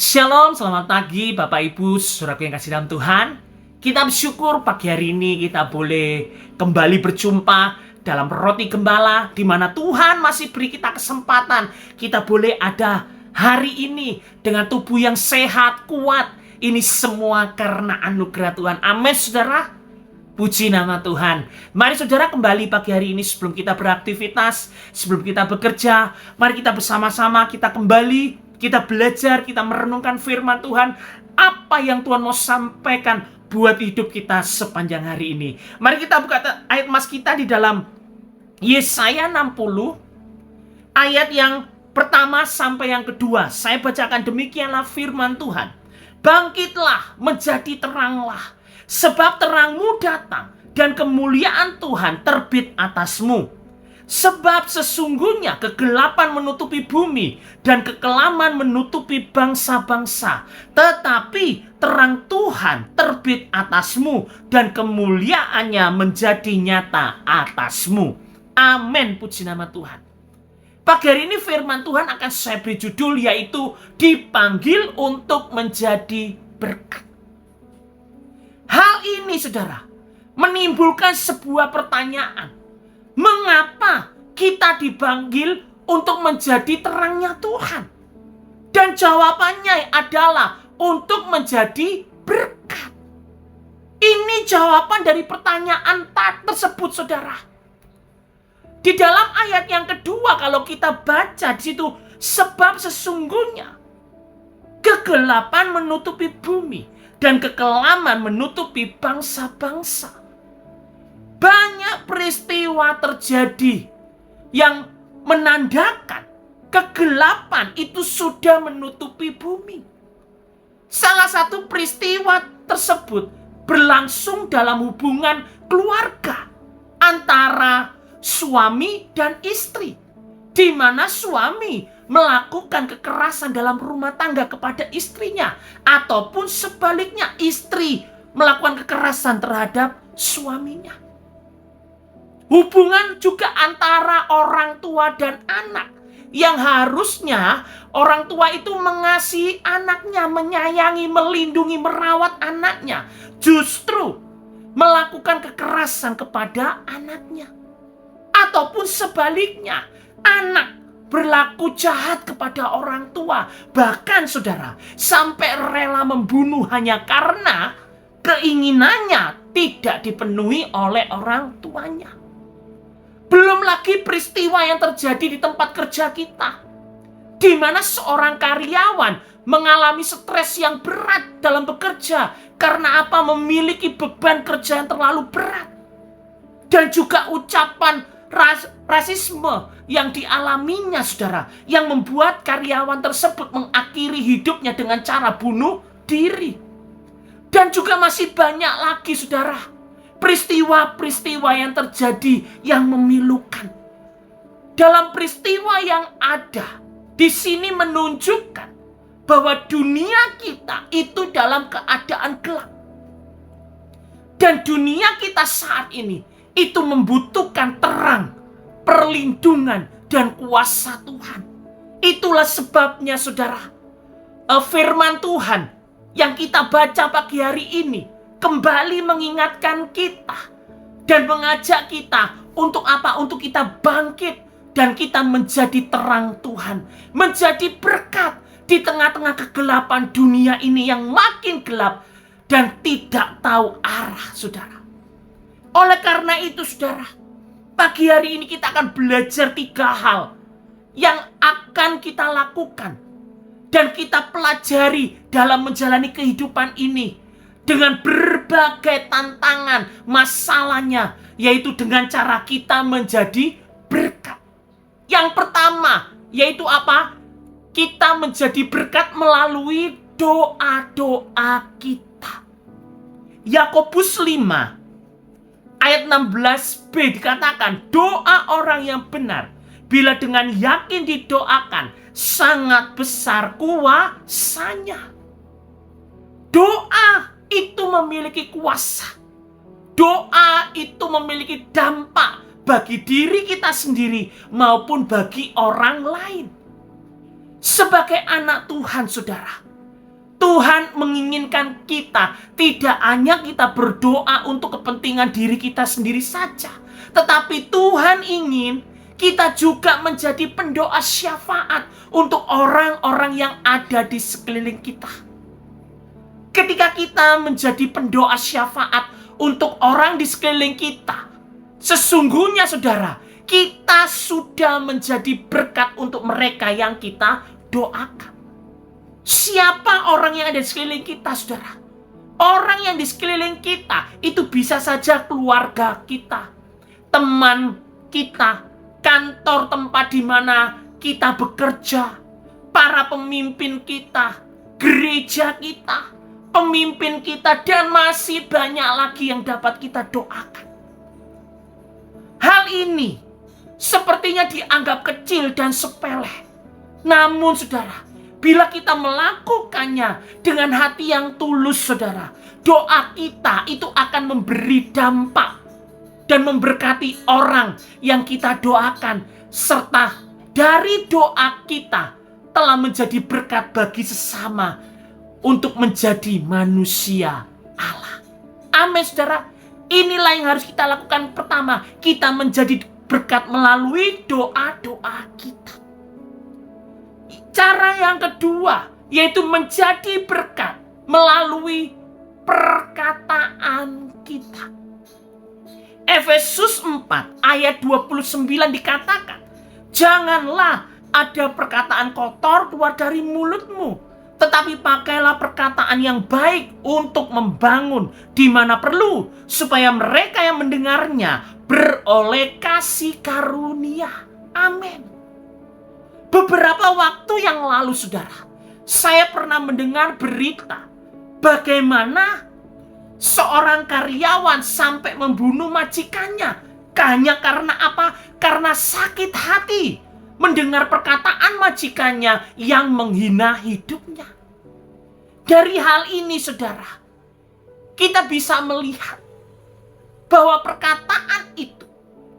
Shalom, selamat pagi Bapak Ibu, saudaraku yang kasih dalam Tuhan. Kita bersyukur pagi hari ini kita boleh kembali berjumpa dalam Roti Gembala, di mana Tuhan masih beri kita kesempatan. Kita boleh ada hari ini dengan tubuh yang sehat, kuat. Ini semua karena anugerah Tuhan. Amin saudara. Puji nama Tuhan. Mari saudara kembali pagi hari ini sebelum kita beraktivitas, sebelum kita bekerja, mari kita bersama-sama kita kembali, kita belajar, kita merenungkan firman Tuhan. Apa yang Tuhan mau sampaikan buat hidup kita sepanjang hari ini. Mari kita buka ayat mas kita di dalam Yesaya 60, ayat yang pertama sampai yang kedua. Saya bacakan, demikianlah firman Tuhan. Bangkitlah, menjadi teranglah, sebab terangmu datang dan kemuliaan Tuhan terbit atasmu. Sebab sesungguhnya kegelapan menutupi bumi dan kekelaman menutupi bangsa-bangsa. Tetapi terang Tuhan terbit atasmu dan kemuliaannya menjadi nyata atasmu. Amin, puji nama Tuhan. Pagi hari ini firman Tuhan akan saya beri judul, yaitu dipanggil untuk menjadi berkat. Hal ini saudara menimbulkan sebuah pertanyaan. Mengapa kita dipanggil untuk menjadi terangnya Tuhan? Dan jawabannya adalah untuk menjadi berkat. Ini jawaban dari pertanyaan tersebut saudara. Di dalam ayat yang kedua kalau kita baca di situ, sebab sesungguhnya kegelapan menutupi bumi dan kekelaman menutupi bangsa-bangsa. Banyak peristiwa terjadi yang menandakan kegelapan itu sudah menutupi bumi. Salah satu peristiwa tersebut berlangsung dalam hubungan keluarga antara suami dan istri, di mana suami melakukan kekerasan dalam rumah tangga kepada istrinya, ataupun sebaliknya istri melakukan kekerasan terhadap suaminya. Hubungan juga antara orang tua dan anak, yang harusnya orang tua itu mengasihi anaknya, menyayangi, melindungi, merawat anaknya, justru melakukan kekerasan kepada anaknya. Ataupun sebaliknya, anak berlaku jahat kepada orang tua. Bahkan saudara, sampai rela membunuh hanya karena keinginannya tidak dipenuhi oleh orang tuanya. Belum lagi peristiwa yang terjadi di tempat kerja kita, di mana seorang karyawan mengalami stres yang berat dalam bekerja. Karena apa? Memiliki beban kerja yang terlalu berat. Dan juga ucapan rasisme yang dialaminya saudara, yang membuat karyawan tersebut mengakhiri hidupnya dengan cara bunuh diri. Dan juga masih banyak lagi saudara, peristiwa-peristiwa yang terjadi yang memilukan. Dalam peristiwa yang ada di sini menunjukkan bahwa dunia kita itu dalam keadaan gelap. Dan dunia kita saat ini itu membutuhkan terang, perlindungan, dan kuasa Tuhan. Itulah sebabnya saudara, firman Tuhan yang kita baca pagi hari ini kembali mengingatkan kita dan mengajak kita untuk apa? Untuk kita bangkit dan kita menjadi terang Tuhan, menjadi berkat di tengah-tengah kegelapan dunia ini yang makin gelap dan tidak tahu arah saudara. Oleh karena itu saudara, pagi hari ini kita akan belajar 3 hal yang akan kita lakukan dan kita pelajari dalam menjalani kehidupan ini. Dengan berbagai tantangan, masalahnya, yaitu dengan cara kita menjadi berkat. Yang pertama, yaitu apa? Kita menjadi berkat melalui doa-doa kita. Yakobus 5, ayat 16b dikatakan, doa orang yang benar, bila dengan yakin didoakan, sangat besar kuasanya. Doa itu memiliki kuasa. Doa itu memiliki dampak bagi diri kita sendiri maupun bagi orang lain. Sebagai anak Tuhan saudara, Tuhan menginginkan kita tidak hanya kita berdoa untuk kepentingan diri kita sendiri saja, tetapi Tuhan ingin kita juga menjadi pendoa syafaat untuk orang-orang yang ada di sekeliling kita. Ketika kita menjadi pendoa syafaat untuk orang di sekeliling kita, sesungguhnya saudara, kita sudah menjadi berkat untuk mereka yang kita doakan. Siapa orang yang ada di sekeliling kita, saudara? Orang yang di sekeliling kita itu bisa saja keluarga kita, teman kita, kantor tempat di mana kita bekerja, para pemimpin kita, gereja kita, pemimpin kita, dan masih banyak lagi yang dapat kita doakan. Hal ini sepertinya dianggap kecil dan sepele. Namun saudara, bila kita melakukannya dengan hati yang tulus, saudara, doa kita itu akan memberi dampak dan memberkati orang yang kita doakan, serta dari doa kita telah menjadi berkat bagi sesama untuk menjadi manusia Allah. Amin, saudara. Inilah yang harus kita lakukan. Pertama, kita menjadi berkat melalui doa-doa kita. Cara yang kedua, yaitu menjadi berkat melalui perkataan kita. Efesus 4 ayat 29 dikatakan, janganlah ada perkataan kotor keluar dari mulutmu, tetapi pakailah perkataan yang baik untuk membangun di mana perlu, supaya mereka yang mendengarnya beroleh kasih karunia. Amin. Beberapa waktu yang lalu, saudara, saya pernah mendengar berita bagaimana seorang karyawan sampai membunuh majikannya. Hanya karena apa? Karena sakit hati mendengar perkataan majikannya yang menghina hidupnya. Dari hal ini, saudara, kita bisa melihat bahwa perkataan itu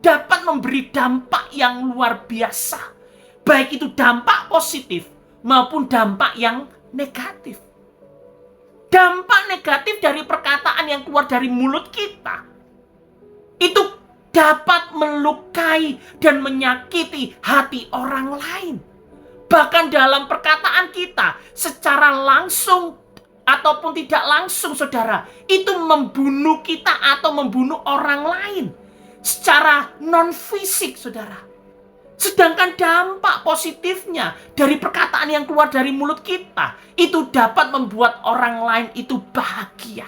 dapat memberi dampak yang luar biasa. Baik itu dampak positif maupun dampak yang negatif. Dampak negatif dari perkataan yang keluar dari mulut kita itu dapat melukai dan menyakiti hati orang lain. Bahkan dalam perkataan kita secara langsung ataupun tidak langsung, saudara, itu membunuh kita atau membunuh orang lain secara non-fisik, saudara. Sedangkan dampak positifnya dari perkataan yang keluar dari mulut kita itu dapat membuat orang lain itu bahagia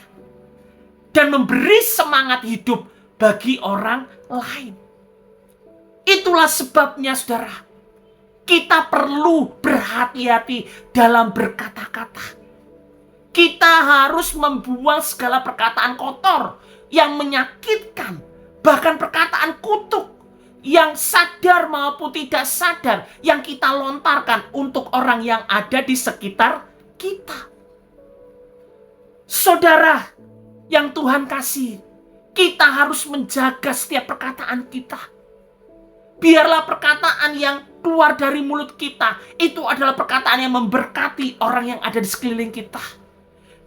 dan memberi semangat hidup bagi orang lain. Itulah sebabnya, saudara, kita perlu berhati-hati dalam berkata-kata. Kita harus membuang segala perkataan kotor yang menyakitkan, bahkan perkataan kutuk yang sadar maupun tidak sadar yang kita lontarkan untuk orang yang ada di sekitar kita. Saudara yang Tuhan kasih, kita harus menjaga setiap perkataan kita. Biarlah perkataan yang keluar dari mulut kita itu adalah perkataan yang memberkati orang yang ada di sekeliling kita.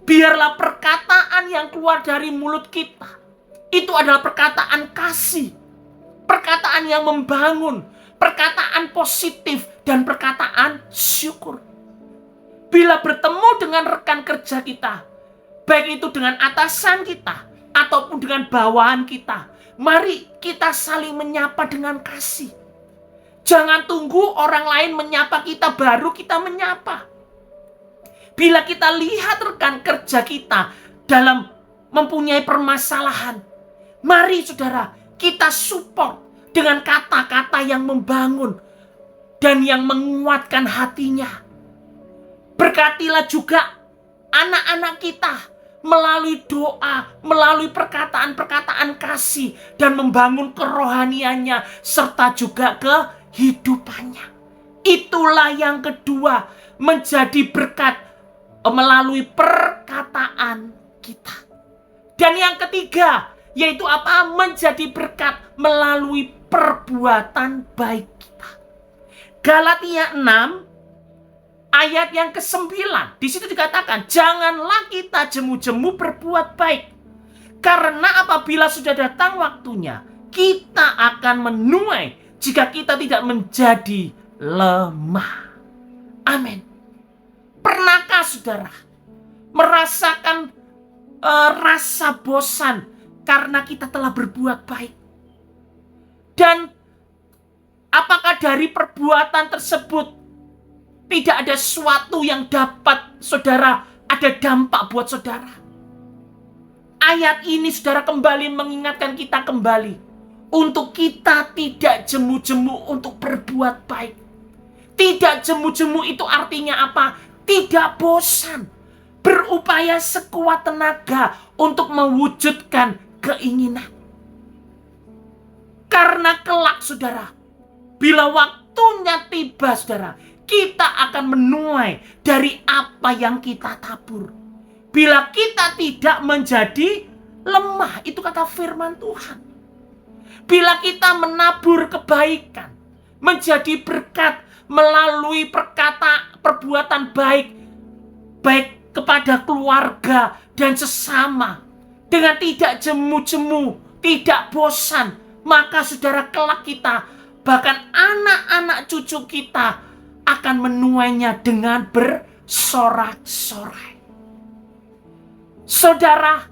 Biarlah perkataan yang keluar dari mulut kita itu adalah perkataan kasih, perkataan yang membangun, perkataan positif, dan perkataan syukur. Bila bertemu dengan rekan kerja kita, baik itu dengan atasan kita ataupun dengan bawahan kita, mari kita saling menyapa dengan kasih. Jangan tunggu orang lain menyapa kita baru kita menyapa. Bila kita lihat rekan kerja kita dalam mempunyai permasalahan, mari saudara, kita support dengan kata-kata yang membangun dan yang menguatkan hatinya. Berkatilah juga anak-anak kita melalui doa, melalui perkataan-perkataan kasih, dan membangun kerohaniannya serta juga kehidupannya. Itulah yang kedua, menjadi berkat melalui perkataan kita. Dan yang ketiga, yaitu apa? Menjadi berkat melalui perbuatan baik kita. Galatia 6 Ayat yang ke-9, di situ dikatakan, janganlah kita jemu-jemu berbuat baik. Karena apabila sudah datang waktunya, kita akan menuai jika kita tidak menjadi lemah. Amin. Pernahkah saudara merasakan rasa bosan karena kita telah berbuat baik? Dan apakah dari perbuatan tersebut tidak ada sesuatu yang dapat saudara ada dampak buat saudara? Ayat ini saudara kembali mengingatkan kita kembali untuk kita tidak jemu-jemu untuk berbuat baik. Tidak jemu-jemu itu artinya apa? Tidak bosan. Berupaya sekuat tenaga untuk mewujudkan keinginan. Karena kelak saudara, bila waktunya tiba saudara, kita akan menuai dari apa yang kita tabur. Bila kita tidak menjadi lemah, itu kata firman Tuhan. Bila kita menabur kebaikan, menjadi berkat melalui perbuatan baik kepada keluarga dan sesama, dengan tidak jemu-jemu, tidak bosan, maka saudara kelak kita, bahkan anak-anak cucu kita akan menuainya dengan bersorak-sorai. Saudara,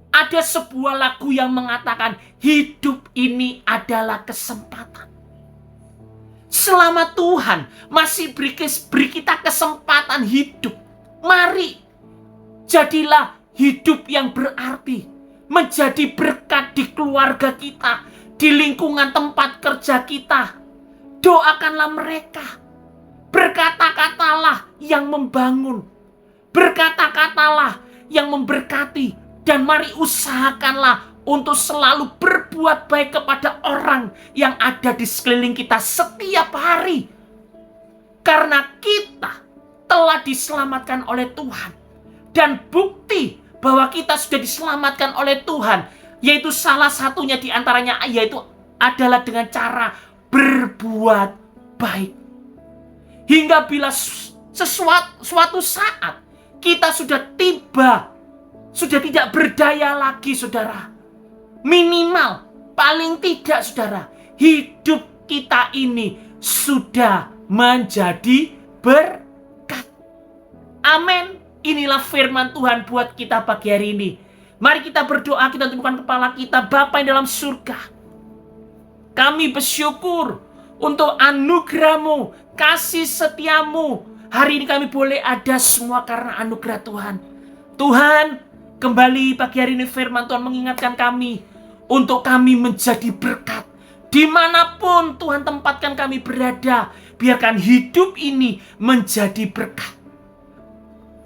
ada sebuah lagu yang mengatakan hidup ini adalah kesempatan. Selama Tuhan masih beri kita kesempatan hidup, mari jadilah hidup yang berarti, menjadi berkat di keluarga kita, di lingkungan tempat kerja kita. Doakanlah mereka. Berkata-katalah yang membangun. Berkata-katalah yang memberkati. Dan mari usahakanlah untuk selalu berbuat baik kepada orang yang ada di sekeliling kita setiap hari. Karena kita telah diselamatkan oleh Tuhan. Dan bukti bahwa kita sudah diselamatkan oleh Tuhan, yaitu salah satunya diantaranya yaitu adalah dengan cara berbuat baik. Hingga bila suatu saat kita sudah tiba, sudah tidak berdaya lagi saudara, minimal paling tidak saudara, hidup kita ini sudah menjadi berkat. Amin. Inilah firman Tuhan buat kita pagi hari ini. Mari kita berdoa, kita tundukkan kepala kita. Bapa yang dalam surga, kami bersyukur untuk anugerah-Mu, kasih setia-Mu. Hari ini kami boleh ada semua karena anugerah Tuhan. Tuhan, kembali pagi hari ini firman Tuhan mengingatkan kami untuk kami menjadi berkat. Dimanapun Tuhan tempatkan kami berada, biarkan hidup ini menjadi berkat.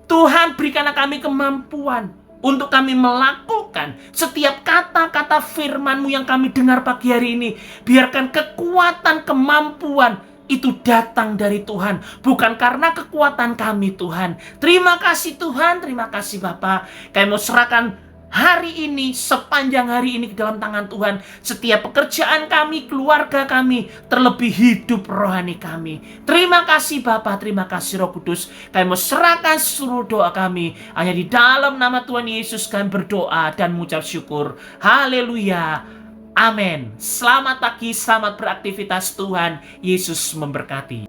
Tuhan, berikanlah kami kemampuan untuk kami melakukan setiap kata-kata firman-Mu yang kami dengar pagi hari ini. Biarkan kekuatan, kemampuan itu datang dari Tuhan, bukan karena kekuatan kami Tuhan. Terima kasih Tuhan, terima kasih Bapa. Kami mau serahkan hari ini, sepanjang hari ini ke dalam tangan Tuhan. Setiap pekerjaan kami, keluarga kami, terlebih hidup rohani kami. Terima kasih Bapa, terima kasih Roh Kudus. Kami mau serahkan seluruh doa kami. Hanya di dalam nama Tuhan Yesus kami berdoa dan mengucap syukur. Haleluya. Amin. Selamat pagi, selamat beraktivitas. Tuhan Yesus memberkati.